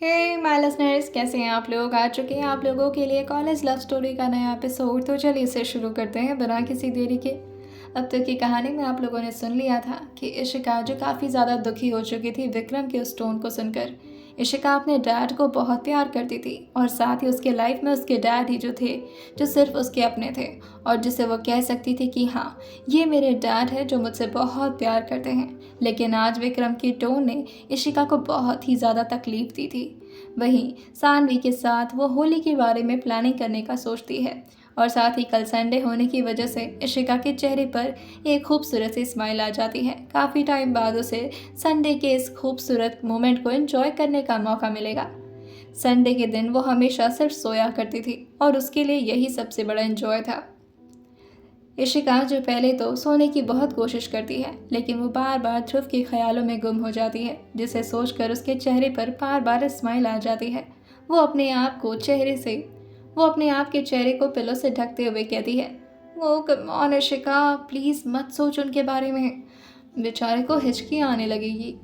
Hey my listeners, कैसे हैं आप लोग। आ चुके हैं आप लोगों के लिए कॉलेज लव स्टोरी का नया एपिसोड। तो चलिए इसे शुरू करते हैं बिना किसी देरी के। अब तक की कहानी में आप लोगों ने सुन लिया था कि इशिका जो काफ़ी ज़्यादा दुखी हो चुकी थी विक्रम के उस टोन को सुनकर। इशिका अपने डैड को बहुत प्यार करती थी और साथ ही उसके लाइफ में उसके डैड ही जो थे, जो सिर्फ उसके अपने थे और जिसे वो कह सकती थी कि हाँ, ये मेरे डैड है जो मुझसे बहुत प्यार करते हैं। लेकिन आज विक्रम की टोन ने इशिका को बहुत ही ज़्यादा तकलीफ दी थी। वहीं सानवी के साथ वो होली के बारे में प्लानिंग करने का सोचती है और साथ ही कल संडे होने की वजह से इशिका के चेहरे पर एक खूबसूरत सी स्माइल आ जाती है। काफ़ी टाइम बाद उसे संडे के इस खूबसूरत मोमेंट को एंजॉय करने का मौका मिलेगा। संडे के दिन वो हमेशा सिर्फ सोया करती थी और उसके लिए यही सबसे बड़ा एंजॉय था। इशिका जो पहले तो सोने की बहुत कोशिश करती है, लेकिन वो बार बार ध्रुव के ख्यालों में गुम हो जाती है, जिसे सोचकर उसके चेहरे पर बार बार स्माइल आ जाती है। वो अपने आप को चेहरे से वो अपने आप के चेहरे को पिलो से ढकते हुए कहती है, वो कम ऑन इशिका, प्लीज़ मत सोच उनके बारे में, बेचारे को हिचकी आने लगेगी।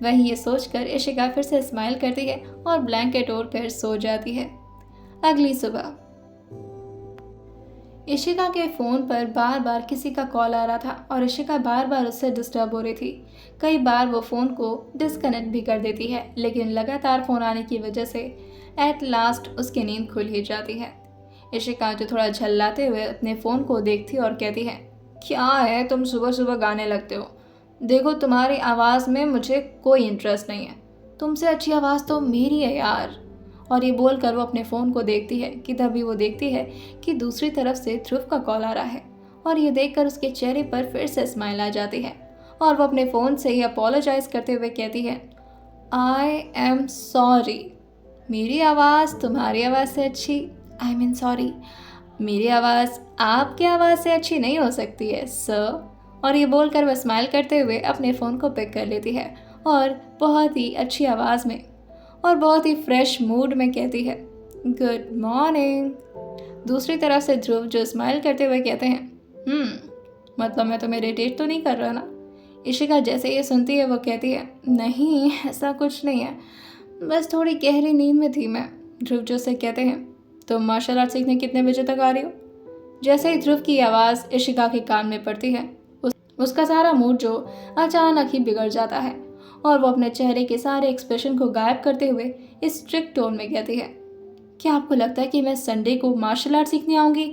वहीं ये सोचकर इशिका फिर से स्माइल करती है और ब्लैंकेट ओढ़ कर सो जाती है। अगली सुबह इशिका के फ़ोन पर बार बार किसी का कॉल आ रहा था और इशिका बार बार उससे डिस्टर्ब हो रही थी। कई बार वो फ़ोन को डिस्कनेक्ट भी कर देती है, लेकिन लगातार फ़ोन आने की वजह से एट लास्ट उसकी नींद खुल ही जाती है। इशिका जो थोड़ा झल्लाते हुए अपने फ़ोन को देखती और कहती है, क्या है तुम सुबह सुबह गाने लगते हो। देखो, तुम्हारी आवाज़ में मुझे कोई इंटरेस्ट नहीं है। तुमसे अच्छी आवाज़ तो मेरी है यार। और ये बोलकर वो अपने फ़ोन को देखती है कि तभी वो देखती है कि दूसरी तरफ से ध्रुव का कॉल आ रहा है और ये देखकर उसके चेहरे पर फिर से स्माइल आ जाती है और वो अपने फ़ोन से ही अपोलोजाइज़ करते हुए कहती है, आई एम सॉरी। मेरी आवाज़ तुम्हारी आवाज़ से अच्छी, आई मीन सॉरी, मेरी आवाज़ आपकी आवाज़ से अच्छी नहीं हो सकती है सर। और ये बोलकर वह स्माइल करते हुए अपने फ़ोन को पिक कर लेती है और बहुत ही अच्छी आवाज़ में और बहुत ही फ्रेश मूड में कहती है, गुड मॉर्निंग। दूसरी तरफ से ध्रुव जो स्माइल करते हुए कहते हैं, मतलब मैं तुम्हें इरिटेट तो नहीं कर रहा ना। इशिका जैसे ये सुनती है वो कहती है, नहीं ऐसा कुछ नहीं है, बस थोड़ी गहरी नींद में थी मैं। ध्रुव जो से कहते हैं, तुम मार्शल आर्ट सीखने कितने बजे तक आ रही हो। जैसे ही ध्रुव की आवाज़ इशिका के कान में पड़ती है, उसका सारा मूड जो अचानक ही बिगड़ जाता है और वो अपने चेहरे के सारे एक्सप्रेशन को गायब करते हुए इस स्ट्रिक्ट टोन में कहती है, क्या आपको लगता है कि मैं संडे को मार्शल आर्ट सीखने आऊँगी।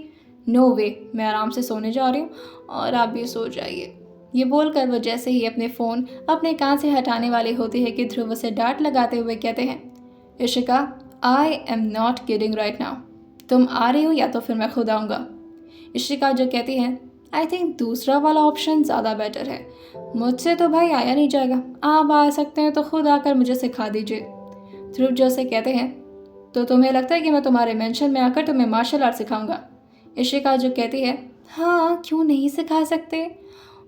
नो वे, मैं आराम से सोने जा रही हूँ और आप भी सो जाइए। ये बोलकर वो जैसे ही अपने फ़ोन अपने कान से हटाने वाली होती है कि ध्रुव उसे डांट लगाते हुए कहते हैं, Ishika, I am not kidding right now. तुम आ रही हो या तो फिर मैं खुद आऊँगा। इशिका जो कहती है, आई थिंक दूसरा वाला ऑप्शन ज़्यादा बेटर है। मुझसे तो भाई आया नहीं जाएगा, आप आ सकते हैं तो खुद आकर मुझे सिखा दीजिए। ध्रुव जो से कहते हैं, तो तुम्हें लगता है कि मैं तुम्हारे मेंशन में आकर तुम्हें मार्शल आर्ट सिखाऊंगा। इशिका जो कहती है, हाँ क्यों नहीं सिखा सकते।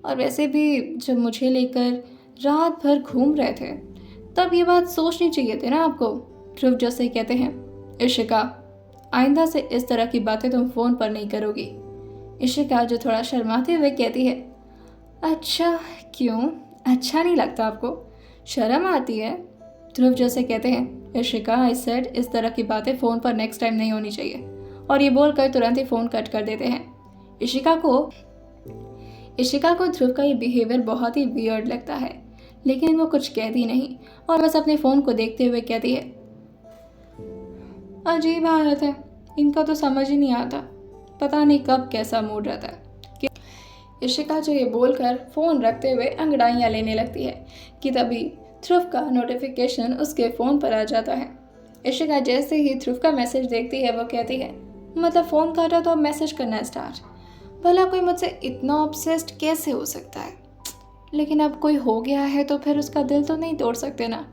और वैसे भी जब मुझे लेकर रात भर घूम रहे थे तब ये बात सोचनी चाहिए थी ना आपको। ध्रुव जो से कहते हैं, इशिका, आइंदा से इस तरह की बातें तुम फ़ोन पर नहीं करोगी। इशिका जो थोड़ा शर्माते हुए कहती है, अच्छा क्यों, अच्छा नहीं लगता आपको, शर्म आती है। ध्रुव जैसे कहते हैं, इशिका, आई सेड इस तरह की बातें फ़ोन पर नेक्स्ट टाइम नहीं होनी चाहिए। और ये बोलकर तुरंत ही फ़ोन कट कर देते हैं। इशिका को ध्रुव का ये बिहेवियर बहुत ही वियर्ड लगता है, लेकिन वो कुछ कहती नहीं और बस अपने फ़ोन को देखते हुए कहती है, अजीब हालत है, इनका तो समझ ही नहीं आता, पता नहीं कब कैसा मूड रहता है। इशिका जो ये बोलकर फ़ोन रखते हुए अंगड़ाइयाँ लेने लगती है कि तभी ध्रुव का नोटिफिकेशन उसके फ़ोन पर आ जाता है। इशिका जैसे ही ध्रुव का मैसेज देखती है वो कहती है, मतलब फ़ोन काटा तो अब मैसेज करना स्टार्ट। भला कोई मुझसे इतना ऑब्सेस्ड कैसे हो सकता है, लेकिन अब कोई हो गया है तो फिर उसका दिल तो नहीं तोड़ सकते ना।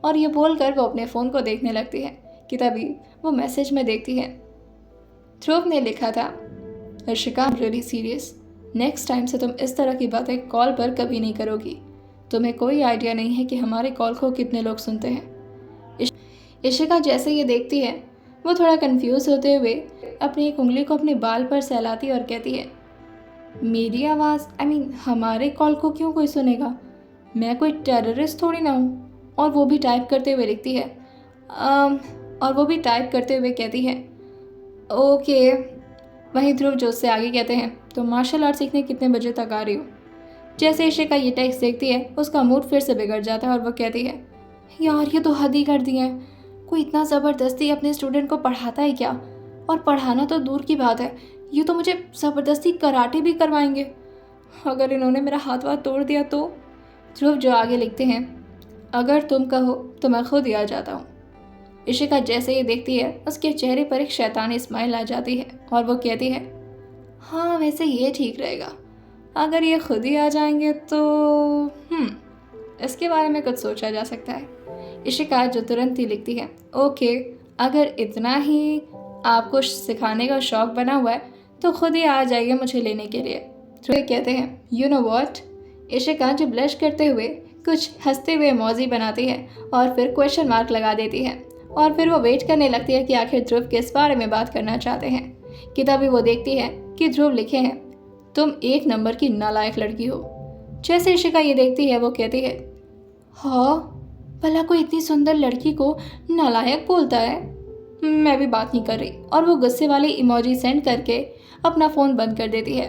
और ये बोलकर वो अपने फ़ोन को देखने लगती है कि तभी वो मैसेज में देखती है, ध्रुव ने लिखा था, Ishika, I am really serious, next time से तुम इस तरह की बातें कॉल पर कभी नहीं करोगी। तुम्हें कोई आइडिया नहीं है कि हमारे कॉल को कितने लोग सुनते हैं। इशिका जैसे ये देखती है वो थोड़ा कंफ्यूज होते हुए अपनी एक उंगली को अपने बाल पर सहलाती और कहती है, मेरी आवाज़, आई मीन हमारे कॉल को क्यों कोई सुनेगा, मैं कोई टेररिस्ट थोड़ी ना हूँ। और वो भी टाइप करते हुए लिखती है, और वो भी टाइप करते हुए कहती है, ओके। वहीं ध्रुव जो उससे आगे कहते हैं, तो मार्शल आर्ट सीखने कितने बजे तक आ रही हो? जैसे इशिका ये टेक्स्ट देखती है उसका मूड फिर से बिगड़ जाता है और वो कहती है, यार ये तो हद ही कर दी है। कोई इतना ज़बरदस्ती अपने स्टूडेंट को पढ़ाता है क्या? और पढ़ाना तो दूर की बात है, ये तो मुझे ज़बरदस्ती कराटे भी करवाएंगे। अगर इन्होंने मेरा हाथ वाथ तोड़ दिया तो? ध्रुव जो आगे लिखते हैं, अगर तुम कहो तो मैं खुद ही आ जाता हूँ। इशिका जैसे ही देखती है उसके चेहरे पर एक शैतानी स्माइल आ जाती है और वो कहती है, हाँ वैसे ये ठीक रहेगा, अगर ये खुद ही आ जाएंगे तो इसके बारे में कुछ सोचा जा सकता है। इशिका जो तुरंत ही लिखती है, ओके, अगर इतना ही आपको सिखाने का शौक बना हुआ है तो खुद ही आ जाइए मुझे लेने के लिए। ध्रुव कहते हैं, यू नो वॉट। इशिका जो ब्लश करते हुए कुछ हंसते हुए मौजी बनाती है और फिर क्वेश्चन मार्क लगा देती है और फिर वो वेट करने लगती है कि आखिर ध्रुव किस बारे में बात करना चाहते हैं कि तभी वो देखती है कि ध्रुव लिखे हैं, तुम एक नंबर की नालायक लड़की हो। जैसे इशिका ये देखती है वो कहती है, हाँ भला कोई इतनी सुंदर लड़की को नालायक बोलता है? मैं भी बात नहीं कर रही। और वो गुस्से वाली इमोजी सेंड करके अपना फ़ोन बंद कर देती है।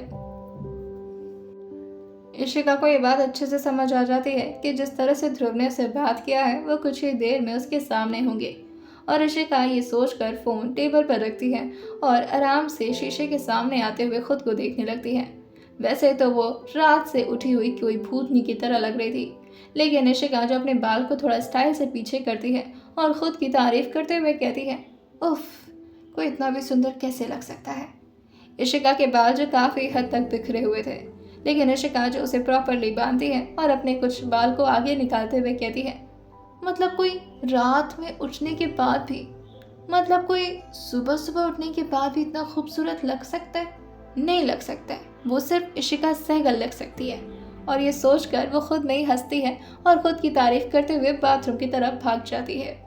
इशिका को ये बात अच्छे से समझ आ जाती है कि जिस तरह से ध्रुव ने उससे बात किया है वो कुछ ही देर में उसके सामने होंगे। और इशिका ये सोचकर फ़ोन टेबल पर रखती है और आराम से शीशे के सामने आते हुए खुद को देखने लगती है। वैसे तो वो रात से उठी हुई कोई भूतनी की तरह लग रही थी, लेकिन इशिका जो अपने बाल को थोड़ा स्टाइल से पीछे करती है और ख़ुद की तारीफ करते हुए कहती है, उफ, कोई इतना भी सुंदर कैसे लग सकता है। इशिका के बाल जो काफ़ी हद तक बिखरे हुए थे, लेकिन इशिका जो उसे प्रॉपरली बांधती है और अपने कुछ बाल को आगे निकालते हुए कहती है, मतलब कोई रात में उठने के बाद भी, मतलब कोई सुबह सुबह उठने के बाद भी इतना खूबसूरत लग सकता है? नहीं लग सकता है, वो सिर्फ इशिका सहगल लग सकती है। और ये सोचकर वो खुद में ही हंसती है और खुद की तारीफ करते हुए बाथरूम की तरफ भाग जाती है।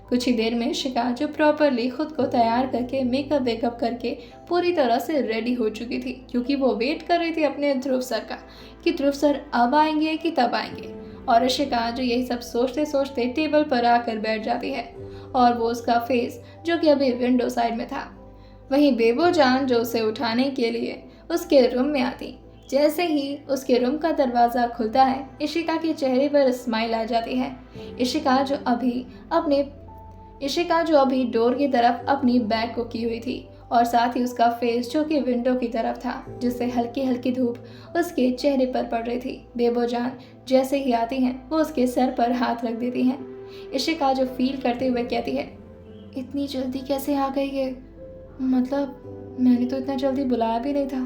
कुछ ही देर में इशिका जो प्रॉपरली खुद को तैयार करके मेकअप वेकअप करके पूरी तरह से रेडी हो चुकी थी, क्योंकि वो वेट कर रही थी अपने ध्रुव सर का कि ध्रुव सर अब आएंगे कि तब आएंगे। और इशिका जो यही सब सोचते सोचते टेबल पर आकर बैठ जाती है और वो उसका फेस जो कि अभी विंडो साइड में था। वहीं बेबो जान जो उसे उठाने के लिए उसके रूम में आती, जैसे ही उसके रूम का दरवाज़ा खुलता है इशिका के चेहरे पर स्माइल आ जाती है। इशिका जो अभी डोर की तरफ अपनी बैग को की हुई थी और साथ ही उसका फेस जो कि विंडो की तरफ था, जिससे हल्की हल्की धूप उसके चेहरे पर पड़ रही थी। बेबो जान जैसे ही आती हैं वो उसके सर पर हाथ रख देती हैं। इशिका जो फील करते हुए कहती है, इतनी जल्दी कैसे आ गई ये? मतलब मैंने तो इतना जल्दी बुलाया भी नहीं था,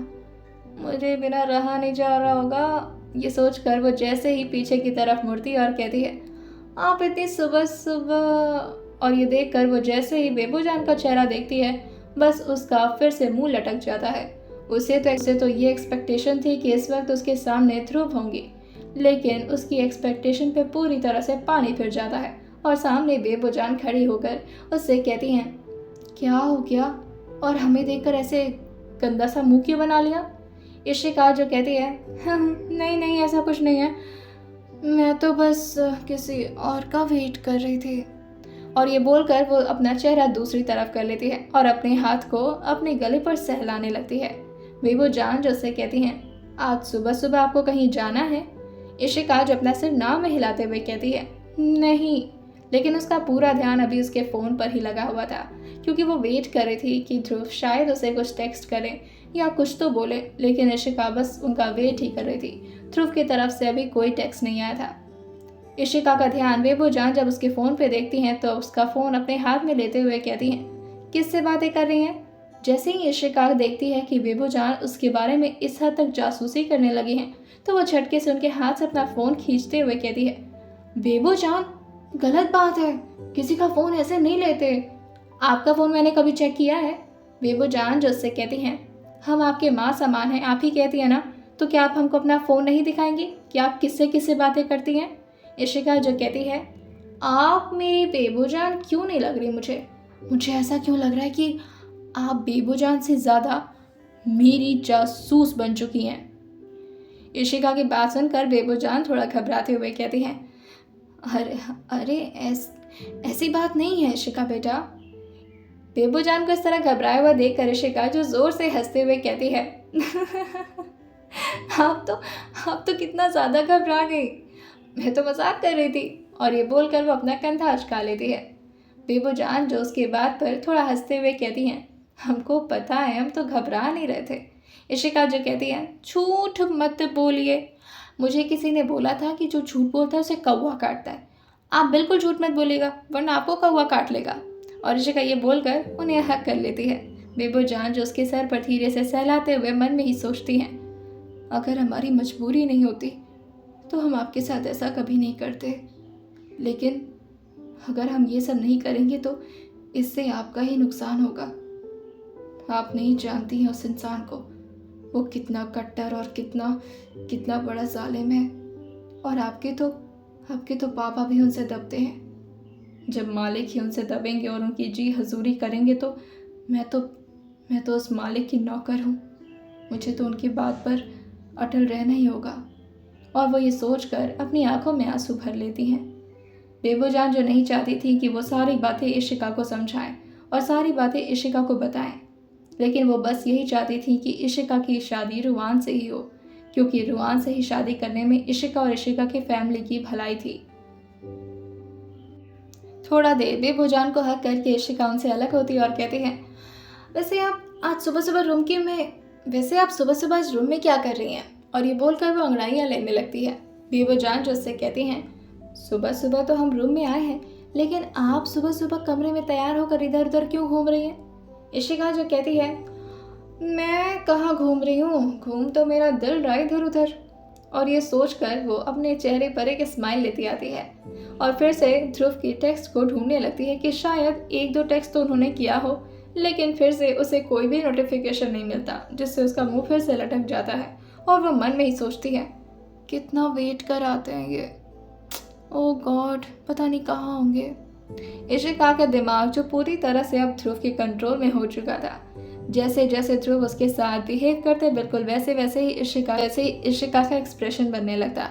मुझे बिना रहा नहीं जा रहा होगा। ये सोचकर वो जैसे ही पीछे की तरफ मुड़ती है और कहती है, आप इतनी सुबह सुबह। और ये देखकर वो जैसे ही बेबो जान का चेहरा देखती है बस उसका फिर से मुंह लटक जाता है। उसे तो ये एक्सपेक्टेशन थी कि इस वक्त उसके सामने ध्रुव होंगी, लेकिन उसकी एक्सपेक्टेशन पे पूरी तरह से पानी फिर जाता है और सामने बेबो जान खड़ी होकर उससे कहती हैं, क्या हो गया और हमें देखकर ऐसे गंदा सा मुंह क्यों बना लिया? इशिका जो कहती है, नहीं नहीं ऐसा कुछ नहीं है, मैं तो बस किसी और का वेट कर रही थी। और ये बोलकर वो अपना चेहरा दूसरी तरफ कर लेती है और अपने हाथ को अपने गले पर सहलाने लगती है। बेबो जान जो उससे कहती हैं, आज सुबह सुबह आपको कहीं जाना है? इशिका जो अपना सिर ना में हिलाते हुए कहती है, नहीं। लेकिन उसका पूरा ध्यान अभी उसके फ़ोन पर ही लगा हुआ था, क्योंकि वो वेट कर रही थी कि ध्रुव शायद उसे कुछ टेक्स्ट करे या कुछ तो बोले, लेकिन इशिका बस उनका वेट ही कर रही थी। ध्रुव की तरफ से अभी कोई टेक्स्ट नहीं आया था। इशिका का ध्यान बेबो जान जब उसके फ़ोन पे देखती हैं तो उसका फ़ोन अपने हाथ में लेते हुए कहती हैं, किससे बातें कर रही हैं? जैसे ही इशिका देखती है कि बेबो जान उसके बारे में इस हद तक जासूसी करने लगी हैं तो वो झटके से उनके हाथ से अपना फ़ोन खींचते हुए कहती है, बेबो जान गलत बात है, किसी का फ़ोन ऐसे नहीं लेते। आपका फ़ोन मैंने कभी चेक किया है? बेबो जान जो उससे कहती हैं, हम आपके माँ समान हैं, आप ही कहती हैं ना, तो क्या आप हमको अपना फ़ोन नहीं दिखाएंगी कि आप किससे किससे बातें करती हैं? इशिका जो कहती है, आप मेरी बेबो जान क्यों नहीं लग रही मुझे ऐसा क्यों लग रहा है कि आप बेबो जान से ज़्यादा मेरी जासूस बन चुकी हैं। इशिका की बात सुनकर बेबो जान थोड़ा घबराते हुए कहती हैं, अरे अरे ऐसी बात नहीं है इशिका बेटा। बेबूजान को इस तरह घबराया हुआ देखकर इशिका जो जोर से हंसते हुए कहती है आप तो कितना ज़्यादा घबरा गई। मैं तो मजाक कर रही थी। और ये बोलकर वो अपना कंधा अचका लेती है। बेबूजान जो उसकी बात पर थोड़ा हंसते हुए कहती हैं, हमको पता है, हम तो घबरा नहीं रहे थे। इशिका जो कहती है, झूठ मत बोलिए, मुझे किसी ने बोला था कि जो झूठ बोलता है उसे कौवा काटता है। आप बिल्कुल झूठ मत बोलिएगा वरना आपको कौवा काट लेगा। और इशिका ये बोलकर उन्हें हक कर लेती है। बेबूजान जो उसके सर पर धीरे से सहलाते हुए मन में ही सोचती हैं, अगर हमारी मजबूरी नहीं होती तो हम आपके साथ ऐसा कभी नहीं करते, लेकिन अगर हम ये सब नहीं करेंगे तो इससे आपका ही नुकसान होगा। आप नहीं जानती हैं उस इंसान को, वो कितना कट्टर और कितना बड़ा जालिम है। और आपके तो पापा भी उनसे दबते हैं। जब मालिक ही उनसे दबेंगे और उनकी जी हजूरी करेंगे तो मैं तो उस मालिक की नौकर हूँ। मुझे तो उनकी बात पर अटल रहना ही होगा। और वो ये सोचकर अपनी आंखों में आंसू भर लेती हैं। बेबूजान जो नहीं चाहती थी कि वो सारी बातें इशिका को समझाएं और सारी बातें इशिका को बताएं, लेकिन वो बस यही चाहती थी कि इशिका की शादी रुआन से ही हो, क्योंकि रुआन से ही शादी करने में इशिका और इशिका की फैमिली की भलाई थी। थोड़ा देर बेबूजान को हक करके इशिका उनसे अलग होती और कहती है, वैसे आप सुबह सुबह आज रूम में क्या कर रही हैं? और ये बोलकर वो अंगड़ाइयाँ लेने लगती है। बेबूजान जो उससे कहती हैं, सुबह सुबह तो हम रूम में आए हैं, लेकिन आप सुबह सुबह कमरे में तैयार होकर इधर उधर क्यों घूम रही हैं? इशिका जो कहती है, मैं कहाँ घूम रही हूँ, घूम तो मेरा दिल रहा इधर उधर। और ये सोचकर वो अपने चेहरे पर एक स्माइल लेती आती है और फिर से ध्रुव की टेक्स्ट को ढूंढने लगती है कि शायद एक दो टेक्स्ट तो उन्होंने किया हो, लेकिन फिर से उसे कोई भी नोटिफिकेशन नहीं मिलता, जिससे उसका मुंह फिर से लटक जाता है। और वो मन में ही सोचती है, कितना वेट कर आते हैं ये, ओह गॉड, पता नहीं कहाँ होंगे। इशिका का दिमाग जो पूरी तरह से अब ध्रुव के कंट्रोल में हो चुका था, जैसे जैसे ध्रुव उसके साथ बिहेव करते बिल्कुल वैसे ही इशिका का एक्सप्रेशन बनने लगता।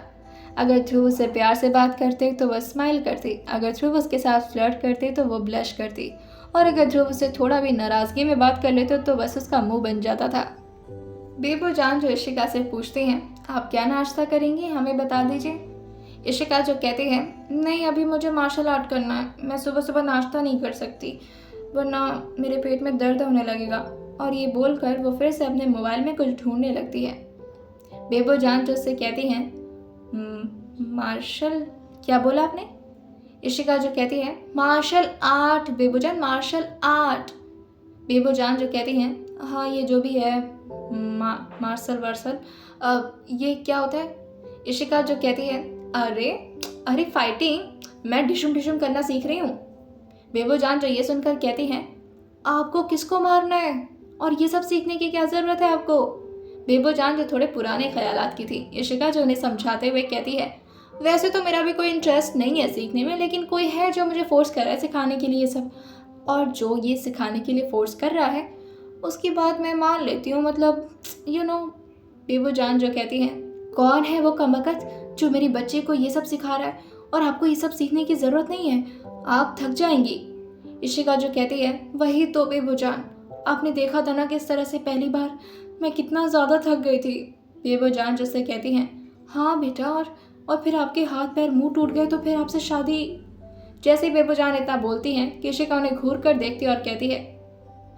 अगर ध्रुव उससे प्यार से बात करते तो वह स्माइल करती, अगर ध्रुव उसके साथ फ्लर्ट करते तो वो ब्लश करती, और अगर ध्रुव उससे थोड़ा भी नाराज़गी में बात कर लेते तो बस उसका मुंह बन जाता था। बेबूजान जो इशिका से पूछती हैं, आप क्या नाश्ता करेंगी, हमें बता दीजिए। इशिका जो कहती है, नहीं अभी मुझे मार्शल आर्ट करना है, मैं सुबह सुबह नाश्ता नहीं कर सकती वरना मेरे पेट में दर्द होने लगेगा। और ये बोलकर वो फिर से अपने मोबाइल में कुछ ढूंढने लगती है। बेबूजान जो उससे कहती हैं, मार्शल, क्या बोला आपने? इशिका जो कहती है, मार्शल आर्ट बेबूजान, मार्शल आर्ट। बेबूजान जो कहती हैं, हाँ ये जो भी है मार्शल वर्सल, ये क्या होता है? इशिका जो कहती है, अरे फाइटिंग, मैं डिशुम करना सीख रही हूँ। बेबूजान जो ये सुनकर कहती हैं, आपको किसको मारना है और ये सब सीखने की क्या ज़रूरत है आपको? बेबूजान जो थोड़े पुराने ख्यालात की थी। इशिका जो उन्हें समझाते हुए कहती है, वैसे तो मेरा भी कोई इंटरेस्ट नहीं है सीखने में, लेकिन कोई है जो मुझे फोर्स कर रहा है सिखाने के लिए ये सब, और जो ये सिखाने के लिए फोर्स कर रहा है उसकी बात मैं मान लेती हूँ, मतलब बेबूजान जो कहती हैं, कौन है वो कमबख्त जो मेरी बच्चे को ये सब सिखा रहा है, और आपको ये सब सीखने की ज़रूरत नहीं है, आप थक जाएंगी। इशिका जो कहती है, वही तो बेबूजान, आपने देखा था ना किस तरह से पहली बार मैं कितना ज़्यादा थक गई थी। बेबूजान जो से कहती हैं, हाँ बेटा, और फिर आपके हाथ पैर मुंह टूट गए तो फिर आपसे शादी। जैसे ही बेबूजान इतना बोलती हैं कि इशिका उन्हें घूर कर देखती और कहती है,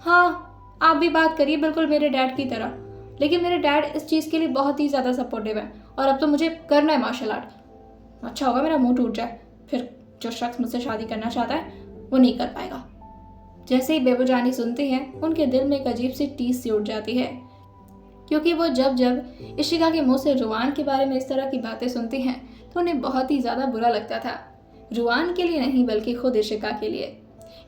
हाँ आप भी बात करिए बिल्कुल मेरे डैड की तरह, लेकिन मेरे डैड इस चीज़ के लिए बहुत ही ज़्यादा सपोर्टिव है, और अब तो मुझे करना है मार्शल आर्ट। अच्छा होगा मेरा मुंह टूट जाए, फिर जो शख्स मुझसे शादी करना चाहता है वो नहीं कर पाएगा। जैसे ही बेबूजानी सुनती हैं, उनके दिल में एक अजीब सी टीस सी उठ जाती है, क्योंकि वो जब इशिका के मुंह से रुआन के बारे में इस तरह की बातें सुनती हैं तो उन्हें बहुत ही ज़्यादा बुरा लगता था। रुआन के लिए नहीं बल्कि खुद इशिका के लिए।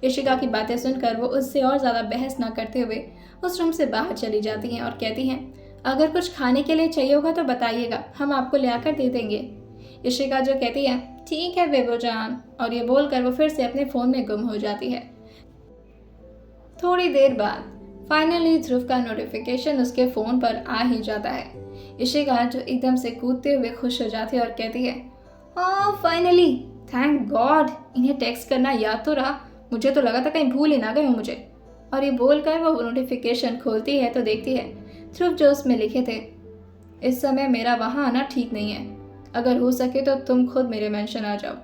इशिका की बातें सुनकर वो उससे और ज़्यादा बहस ना करते हुए उस रूम से बाहर चली जाती हैं और कहती हैं, अगर कुछ खाने के लिए चाहिए होगा तो बताइएगा, हम आपको ले आकर दे देंगे। इशिका जो कहती है, ठीक है बेबूजान, और ये बोलकर वो फिर से अपने फ़ोन में गुम हो जाती है। थोड़ी देर बाद फाइनली ध्रुव का नोटिफिकेशन उसके फ़ोन पर आ ही जाता है। इशिका जो एकदम से कूदते हुए खुश हो जाती है और कहती है, हाँ फाइनली थैंक गॉड, इन्हें टेक्स्ट करना याद तो रहा। मुझे तो लगा था कहीं भूल ही ना गए हो मुझे। और ये बोलकर वो नोटिफिकेशन खोलती है तो देखती है ध्रुव जो उसमें लिखे थे, इस समय मेरा वहाँ आना ठीक नहीं है, अगर हो सके तो तुम खुद मेरे मेंशन आ जाओ।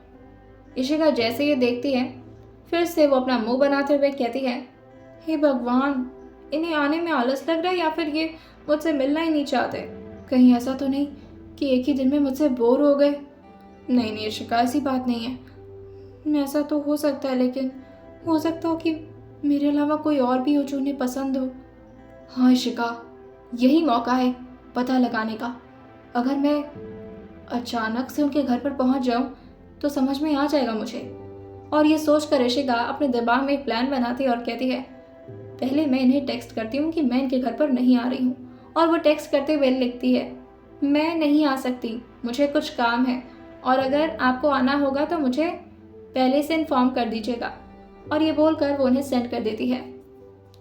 इशिका जैसे ये देखती है फिर से वो अपना मुंह बनाते हुए कहती है, हे भगवान, इन्हें आने में आलस लग रहा है या फिर ये मुझसे मिलना ही नहीं चाहते। कहीं ऐसा तो नहीं कि एक ही दिन में मुझसे बोर हो गए। नहीं नहीं इशिका, ऐसी बात नहीं है। ऐसा तो हो सकता है, लेकिन हो सकता हो कि मेरे अलावा कोई और भी हो जो उन्हें पसंद हो। हाँ इशिका, यही मौका है पता लगाने का। अगर मैं अचानक से उनके घर पर पहुंच जाऊं तो समझ में आ जाएगा मुझे। और ये सोचकर इशिका अपने दिमाग में एक प्लान बनाती है और कहती है, पहले मैं इन्हें टेक्स्ट करती हूँ कि मैं इनके घर पर नहीं आ रही हूँ। और वो टेक्स्ट करते हुए लिखती है, मैं नहीं आ सकती, मुझे कुछ काम है, और अगर आपको आना होगा तो मुझे पहले से इन्फॉर्म कर दीजिएगा। और ये बोलकर वो उन्हें सेंड कर देती है।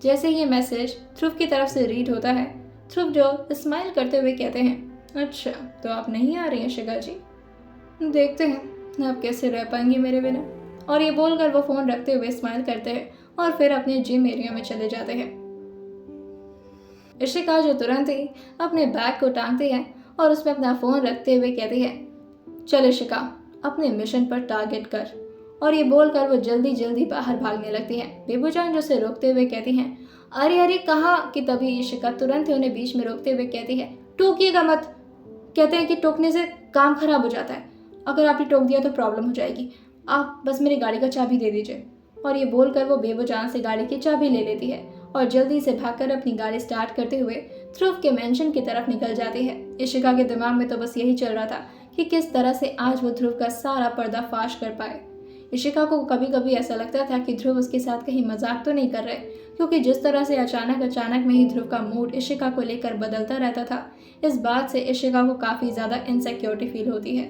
जैसे ही ये मैसेज ध्रुव की तरफ से रीड होता है, ध्रुव जो स्माइल करते हुए कहते हैं, अच्छा तो आप नहीं आ रही हैं शिखा जी, देखते हैं आप कैसे रह पाएंगी मेरे बिना। और ये बोलकर वो फ़ोन रखते हुए स्माइल करते हैं और फिर अपने जिम एरिया में चले जाते हैं। इशिका जो तुरंत ही अपने बैग को टांगती है और उसमें अपना फ़ोन रखते हुए कहती है, चल इशिका, अपने मिशन पर टारगेट कर। और ये बोलकर वो जल्दी जल्दी बाहर भागने लगती है। बेबूजान जो उसे रोकते हुए कहती हैं, अरे अरे कहाँ, कि तभी इशिका तुरंत ही उन्हें बीच में रोकते हुए कहती है, टोकिएगा मत। कहते हैं कि टोकने से काम खराब हो जाता है, अगर आपने टोक दिया तो प्रॉब्लम हो जाएगी, आप बस मेरी गाड़ी का चाबी दे दीजिए। और ये बोलकर वो बेबूजान से गाड़ी की चाबी ले लेती है और जल्दी से भागकर अपनी गाड़ी स्टार्ट करते हुए ध्रुव के मेंशन की तरफ निकल जाती है। इशिका के दिमाग में तो बस यही चल रहा था कि किस तरह से आज वो ध्रुव का सारा पर्दाफाश कर पाए। इशिका को कभी कभी ऐसा लगता था कि ध्रुव उसके साथ कहीं मजाक तो नहीं कर रहे, क्योंकि जिस तरह से अचानक में ही ध्रुव का मूड इशिका को लेकर बदलता रहता था, इस बात से इशिका को काफ़ी ज़्यादा इनसिक्योरिटी फील होती है।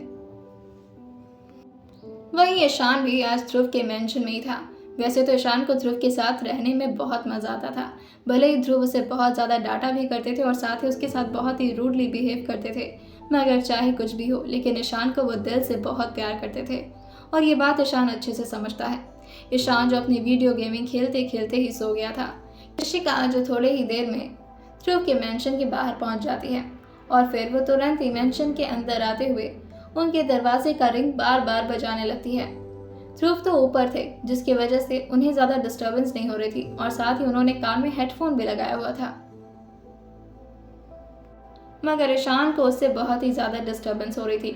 वहीं ईशान भी आज ध्रुव के मेंशन में ही था। वैसे तो ईशान को ध्रुव के साथ रहने में बहुत मज़ा आता था, भले ही ध्रुव उसे बहुत ज़्यादा डांटा भी करते थे और साथ ही उसके साथ बहुत ही रूडली बिहेव करते थे, मगर चाहे कुछ भी हो, लेकिन ईशान को वो दिल से बहुत प्यार करते थे और ये बात ईशान अच्छे से समझता है। ईशान जो अपनी वीडियो गेमिंग खेलते खेलते ही सो गया था। इशिका जो थोड़े ही देर में ध्रुव के मेंशन के बाहर पहुंच जाती है और फिर वो तुरंत ही मेंशन के अंदर आते हुए उनके दरवाजे का रिंग बार बार बजाने लगती है। ध्रुव तो ऊपर थे, जिसकी वजह से उन्हें ज्यादा डिस्टर्बेंस नहीं हो रही थी और साथ ही उन्होंने कान में हेडफोन भी लगाया हुआ था, मगर ईशान को उससे बहुत ही ज्यादा डिस्टर्बेंस हो रही थी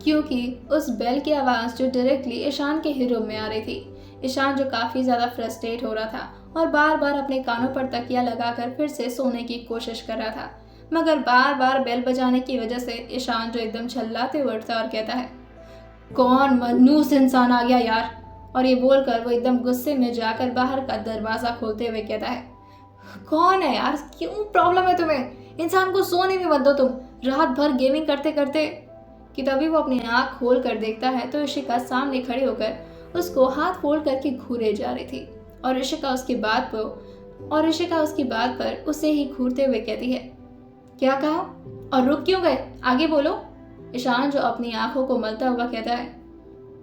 क्योंकि उस बेल की आवाज़ जो डायरेक्टली ईशान के ही रूम में आ रही थी। ईशान जो काफ़ी ज़्यादा फ्रस्ट्रेट हो रहा था और बार बार अपने कानों पर तकिया लगाकर फिर से सोने की कोशिश कर रहा था, मगर बार बार बेल बजाने की वजह से ईशान जो एकदम छल्लाते हुए उठता और कहता है, कौन मनूस इंसान आ गया यार। और ये बोलकर वो एकदम गुस्से में जाकर बाहर का दरवाज़ा खोलते हुए कहता है, कौन है यार, क्यों प्रॉब्लम है तुम्हें, इंसान को सोने भी मत दो तुम, रात भर गेमिंग करते करते। कि तभी वो अपनी आँख खोल कर देखता है तो इशिका सामने खड़े होकर उसको हाथ फोल्ड करके घूरे जा रही थी और इशिका उसकी बात पर उसे ही घूरते हुए कहती है, क्या कहा और रुक क्यों गए, आगे बोलो। ईशान जो अपनी आंखों को मलता हुआ कहता है,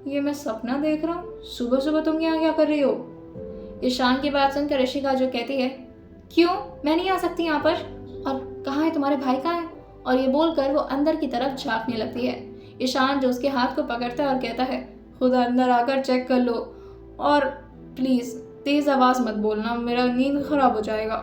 ये मैं सपना देख रहा हूँ, सुबह सुबह तुम यहाँ क्या कर रही हो। ईशान की बात सुनकर इशिका जो कहती है, क्यों, मैं नहीं आ सकती यहाँ पर, और कहाँ है तुम्हारे भाई, कहाँ है। और ये बोलकर वो अंदर की तरफ झांकने लगती है। ईशान जो उसके हाथ को पकड़ता है और कहता है, खुद अंदर आकर चेक कर लो और प्लीज़ तेज़ आवाज़ मत बोलना, मेरा नींद खराब हो जाएगा।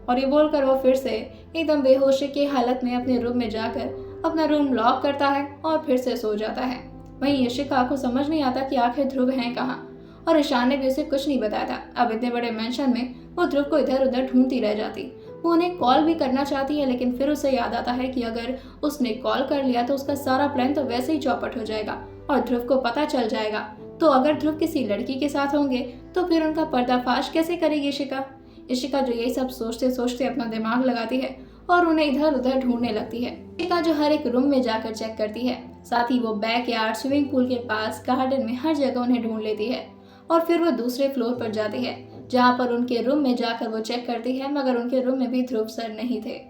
और ये बोलकर वो फिर से एकदम बेहोशी की हालत में अपने रूम में जाकर अपना रूम लॉक करता है और फिर से सो जाता है। वहीं इशिका को समझ नहीं आता कि आखिर ध्रुव हैं कहाँ, और ईशान ने भी उसे कुछ नहीं बताया था। अब इतने बड़े मेंशन में वो ध्रुव को इधर उधर ढूंढती रह जाती। वो उन्हें कॉल भी करना चाहती है, लेकिन फिर उसे याद आता है कि अगर उसने कॉल कर लिया तो उसका सारा प्लान तो वैसे ही चौपट हो जाएगा और ध्रुव को पता चल जाएगा। तो अगर ध्रुव किसी लड़की के साथ होंगे तो फिर उनका पर्दाफाश कैसे करेगी इशिका। इशिका जो यही सब सोचते सोचते अपना दिमाग लगाती है और उन्हें इधर उधर ढूंढने लगती है। इशिका जो हर एक रूम में जाकर चेक करती है, साथ ही वो बैकयार्ड, स्विमिंग पूल के पास, गार्डन में, हर जगह उन्हें ढूंढ लेती है। और फिर वो दूसरे फ्लोर पर जाती है जहाँ पर उनके रूम में जाकर वो चेक करती है, मगर उनके रूम में भी ध्रुव सर नहीं थे।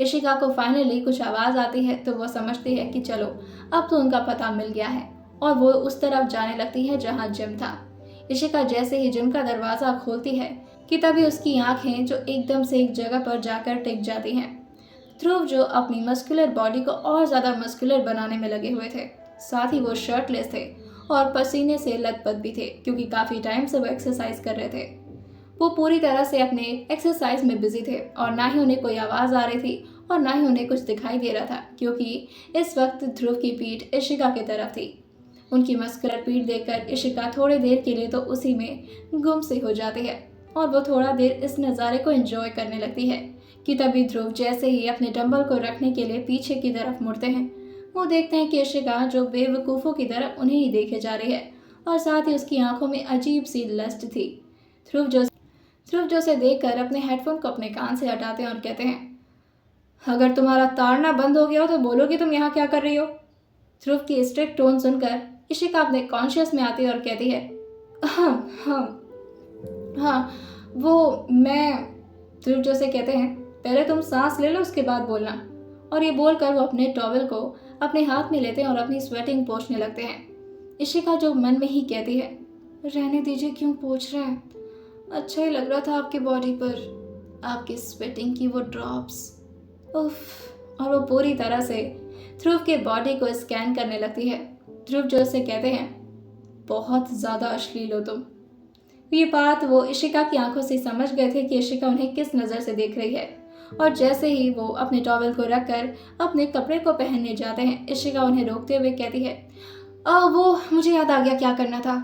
इशिका को फाइनली कुछ आवाज़ आती है तो वो समझती है कि चलो अब तो उनका पता मिल गया है। और वो उस तरफ जाने लगती है जहाँ जिम था। इशिका जैसे ही जिम का दरवाजा खोलती है कि तभी उसकी आंखें जो एकदम से एक जगह पर जाकर टिक जाती हैं। ध्रुव जो अपनी मस्कुलर बॉडी को और ज्यादा मस्कुलर बनाने में लगे हुए थे, साथ ही वो शर्टलेस थे और पसीने से लथपथ भी थे क्योंकि काफी टाइम से वो एक्सरसाइज कर रहे थे। वो पूरी तरह से अपने एक्सरसाइज में बिजी थे और ना ही उन्हें कोई आवाज आ रही थी और ना ही उन्हें कुछ दिखाई दे रहा था, क्योंकि इस वक्त ध्रुव की पीठ इशिका की तरफ थी। उनकी मस्कुलर पीठ देखकर इशिका थोड़ी देर के लिए तो उसी में गुम सी हो जाती है और वो थोड़ा देर इस नज़ारे को एंजॉय करने लगती है कि तभी ध्रुव जैसे ही अपने डंबल को रखने के लिए पीछे की तरफ मुड़ते हैं, वो देखते हैं कि इशिका जो बेवकूफ़ों की तरह उन्हें ही देखे जा रही है और साथ ही उसकी आंखों में अजीब सी लस्ट थी। ध्रुव जो उसे देखकर अपने हेडफोन को अपने कान से हटाते हैं और कहते हैं, अगर तुम्हारा ताड़ना बंद हो गया हो तो बोलो कि तुम यहाँ क्या कर रही हो। ध्रुव की स्ट्रिक्ट टोन सुनकर इशिका अपने कॉन्शियस में आती है और कहती है, हाँ हाँ हाँ वो मैं। ध्रुव जो से कहते हैं, पहले तुम सांस ले लो उसके बाद बोलना। और ये बोलकर वो अपने टॉवल को अपने हाथ में लेते हैं और अपनी स्वेटिंग पोंछने लगते हैं। इशिका जो मन में ही कहती है, रहने दीजिए, क्यों पोंछ रहे हैं, अच्छा ही लग रहा था आपकी बॉडी पर आपकी स्वेटिंग की वो ड्रॉप्स, उफ। और वो पूरी तरह से ध्रुव के बॉडी को स्कैन करने लगती है। ध्रुव जो से कहते हैं, बहुत ज़्यादा अश्लील हो तुम। ये बात वो इशिका की आंखों से समझ गए थे कि इशिका उन्हें किस नज़र से देख रही है, और जैसे ही वो अपने टॉवल को रखकर अपने कपड़े को पहनने जाते हैं, इशिका उन्हें रोकते हुए कहती है, वो मुझे याद आ गया क्या करना था।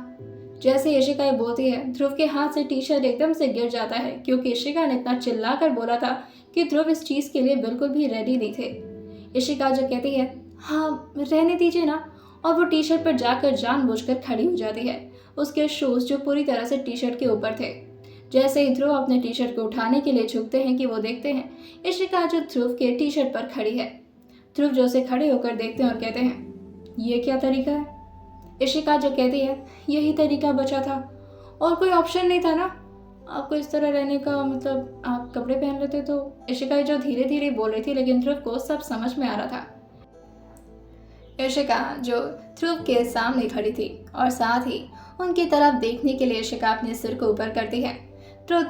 जैसे इशिका ये बोलती है, ध्रुव के हाथ से टी शर्ट एकदम से गिर जाता है क्योंकि इशिका ने इतना चिल्ला कर बोला था कि ध्रुव इस चीज़ के लिए बिल्कुल भी रेडी नहीं थे। इशिका जो कहती है, हाँ रहने दीजिए ना, और वो टी शर्ट पर जाकर जानबूझकर खड़ी हो जाती है, उसके शूज़ जो पूरी तरह से टी शर्ट के ऊपर थे। जैसे ही ध्रुव अपने टी शर्ट को उठाने के लिए झुकते हैं कि वो देखते हैं इशिका जो ध्रुव के टी शर्ट पर खड़ी है। ध्रुव जो से खड़े होकर देखते हैं और कहते हैं, ये क्या तरीका है। इशिका जो कहती है, यही तरीका बचा था और कोई ऑप्शन नहीं था ना, आपको इस तरह रहने का, मतलब आप कपड़े पहन लेते तो। इशिका जो धीरे धीरे बोल रही थी लेकिन ध्रुव को सब समझ में आ रहा था। इशिका जो ध्रुव के सामने खड़ी थी और साथ ही उनकी तरफ देखने के लिए इशिका अपने सिर को ऊपर करती है तो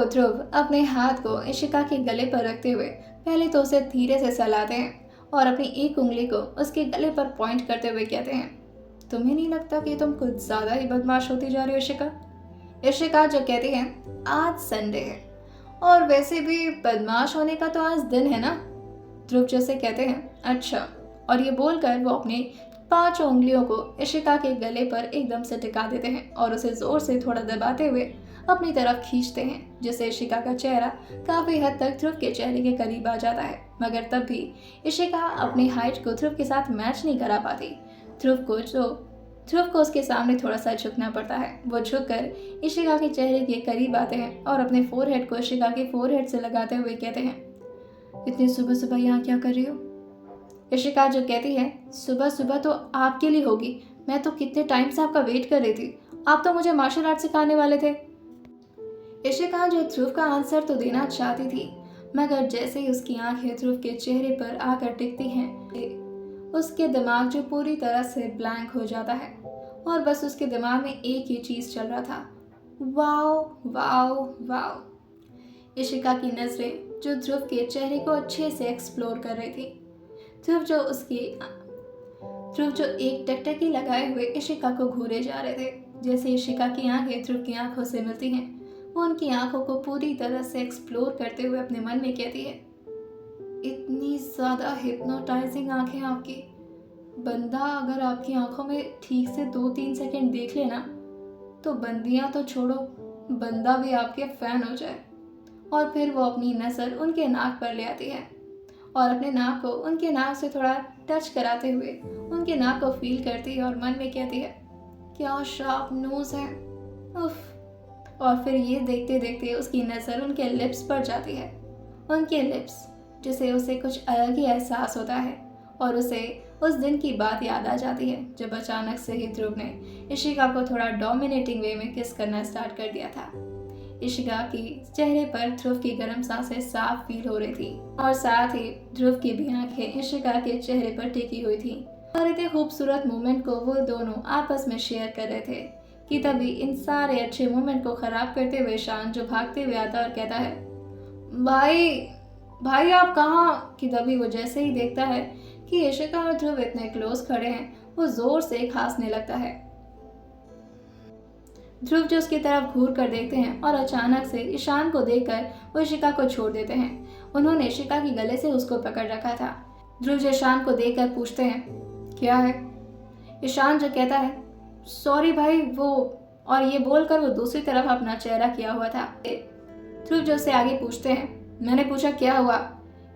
ध्रुव अपने हाथ को इशिका के गले पर रखते हुए पहले तो उसे धीरे से सहलाते हैं और अपनी एक उंगली को उसके गले पर पॉइंट करते हुए कहते हैं, तुम्हें नहीं लगता कि तुम कुछ ज़्यादा ही बदमाश होती जा रही हो इशिका। इशिका जो कहती है, आज संडे है और वैसे भी बदमाश होने का तो आज दिन है ना। ध्रुव जैसे कहते हैं, अच्छा। और ये बोलकर वो अपने 5 उंगलियों को इशिका के गले पर एकदम से टिका देते हैं और उसे जोर से थोड़ा दबाते हुए अपनी तरफ खींचते हैं, जिससे इशिका का चेहरा काफी हद तक ध्रुव के चेहरे के करीब आ जाता है। मगर तब भी इशिका अपनी हाइट को ध्रुव के साथ मैच नहीं करा पाती। ध्रुव को उसके सामने थोड़ा सा झुकना पड़ता है। वो झुककर इशिका के चेहरे के करीब आते हैं और अपने फोरहेड को इशिका के फोरहेड से लगाते हुए कहते हैं, इतनी सुबह सुबह यहाँ क्या कर रही हो। इशिका जो कहती है, सुबह सुबह तो आपके लिए होगी, मैं तो कितने टाइम से आपका वेट कर रही थी, आप तो मुझे मार्शल आर्ट सिखाने वाले थे। इशिका जो ध्रुव का आंसर तो देना चाहती थी, मगर जैसे ही उसकी आंखें ध्रुव के चेहरे पर आकर टिकती हैं, उसके दिमाग जो पूरी तरह से ब्लैंक हो जाता है और बस उसके दिमाग में एक ही चीज़ चल रहा था, वाओ वाओ वाओ। इशिका की नज़रें जो ध्रुव के चेहरे को अच्छे से एक्सप्लोर कर रही थी। ध्रुव जो एक टकटकी लगाए हुए इशिका को घूरे जा रहे थे। जैसे इशिका की आंखें ध्रुव की आंखों से मिलती हैं, वो उनकी आंखों को पूरी तरह से एक्सप्लोर करते हुए अपने मन में कहती है, इतनी ज़्यादा हिप्नोटाइजिंग आंखें आपकी, बंदा अगर आपकी आंखों में ठीक से 2-3 सेकंड देख लेना तो बंदियां तो छोड़ो, बंदा भी आपके फैन हो जाए। और फिर वो अपनी नज़र उनके नाक पर ले आती है और अपने नाक को उनके नाक से थोड़ा टच कराते हुए उनके नाक को फील करती है और मन में कहती है, क्या शार्प नोज है, उफ। और फिर ये देखते देखते उसकी नज़र उनके लिप्स पर जाती है, उनके लिप्स जिसे उसे कुछ अलग ही एहसास होता है और उसे उस दिन की बात याद आ जाती है जब अचानक से ही ध्रुव ने इशिका को थोड़ा डोमिनेटिंग वे में किस करना स्टार्ट कर दिया था। इशिका की चेहरे पर ध्रुव की गर्म सांसें साफ फील हो रही थी और साथ ही ध्रुव की भी आंखें इशिका के चेहरे पर टिकी हुई थी और इतने खूबसूरत मोमेंट को वो दोनों आपस में शेयर कर रहे थे कि तभी इन सारे अच्छे मोमेंट को खराब करते हुए ईशान जो भागते हुए आता और कहता है, भाई भाई आप कहाँ? कि तभी वो जैसे ही देखता है कि इशिका और ध्रुव इतने क्लोज खड़े हैं, वो जोर से खांसने लगता है। ध्रुव जो उसकी तरफ घूर कर देखते हैं और अचानक से ईशान को देखकर वो इशिका को छोड़ देते हैं। उन्होंने इशिका के गले से उसको पकड़ रखा था। ध्रुव जो ईशान को देखकर पूछते हैं, क्या है? ईशान जो कहता है, सॉरी भाई वो, और ये बोलकर वो दूसरी तरफ अपना चेहरा किया हुआ था। ध्रुव जो उससे आगे पूछते हैं, मैंने पूछा क्या हुआ?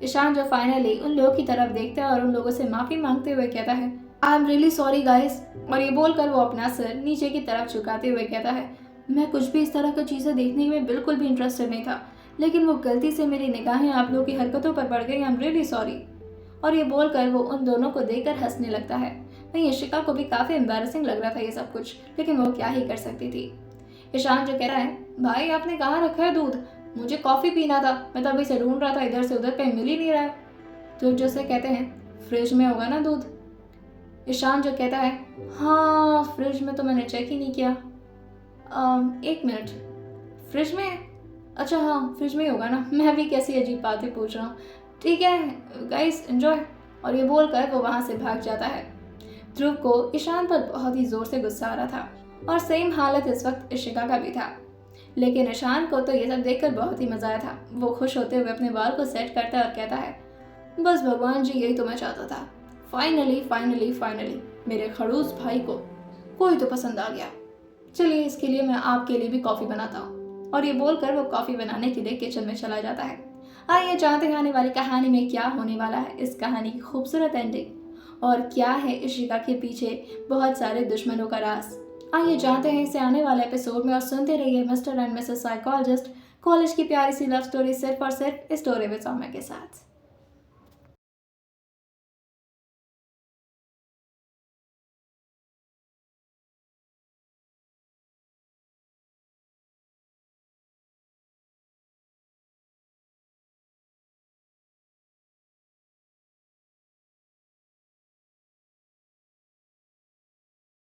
ईशान जो फाइनली उन लोगों की तरफ देखता है और उन लोगों से माफी मांगते हुए कहता है, I am really sorry guys, और ये बोलकर वो अपना सर नीचे की तरफ झुकाते हुए कहता है, मैं कुछ भी इस तरह की चीज़ें देखने में बिल्कुल भी इंटरेस्टेड नहीं था, लेकिन वो गलती से मेरी निगाहें आप लोगों की हरकतों पर पड़ गई, आई एम रियली सॉरी। और ये बोलकर वो उन दोनों को देखकर हंसने लगता है। वहीं इशिका को भी काफ़ी एम्बैरेसिंग लग रहा था ये सब कुछ, लेकिन वो क्या ही कर सकती थी। ईशान जो कह रहा है, भाई आपने कहाँ रखा है दूध? मुझे कॉफ़ी पीना था, मैं तभी से ढूंढ रहा था, इधर से उधर कहीं मिल ही नहीं रहा है। तो जैसे कहते हैं, फ्रिज में होगा ना दूध? ईशान जो कहता है, हाँ फ्रिज में तो मैंने चेक ही नहीं किया। एक मिनट, फ्रिज में? अच्छा हाँ फ्रिज में ही होगा ना, मैं भी कैसी अजीब बातें पूछ रहा हूँ। ठीक है गाइस एंजॉय। और ये बोलकर वो वहाँ से भाग जाता है। ध्रुव को ईशान पर बहुत ही जोर से गुस्सा आ रहा था और सेम हालत इस वक्त इशिका का भी था, लेकिन ईशान को तो ये सब देखकर बहुत ही मजा आया था। वो खुश होते हुए अपने बाल को सेट करता है और कहता है, बस भगवान जी यही तो मैं चाहता था, फाइनली फाइनली फाइनली मेरे खड़ूस भाई को कोई तो पसंद आ गया। चलिए इसके लिए मैं आपके लिए भी कॉफ़ी बनाता हूँ। और ये बोलकर वो कॉफ़ी बनाने के लिए किचन में चला जाता है। आइए जानते हैं आने वाली कहानी में क्या होने वाला है, इस कहानी की खूबसूरत एंडिंग, और क्या है इशिका के पीछे बहुत सारे दुश्मनों का राज। आइए जानते हैं इसे आने वाले एपिसोड में, और सुनते रहिए mister and Mrs psychologist, college की प्यारी सी लव स्टोरी सिर्फ और सिर्फ स्टोरी विद सौम्या के साथ।